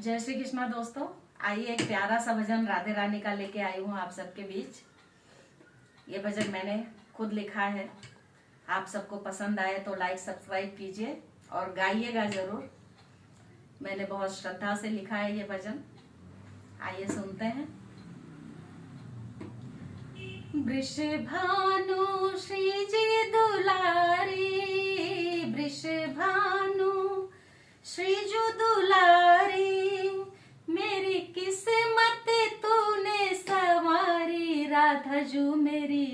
जय श्री कृष्णा दोस्तों। आइए एक प्यारा सा भजन राधे रानी का लेके आई हूँ आप सबके बीच। ये भजन मैंने खुद लिखा है। आप सबको पसंद आए तो लाइक सब्सक्राइब कीजिए और गाइएगा जरूर। मैंने बहुत श्रद्धा से लिखा है ये भजन। आइए सुनते हैं। वृषभानु श्री जी दुलारी, वृषभानु श्री जो दुलारी, मेरी किस्मत तूने सवारी, राधा जू मेरी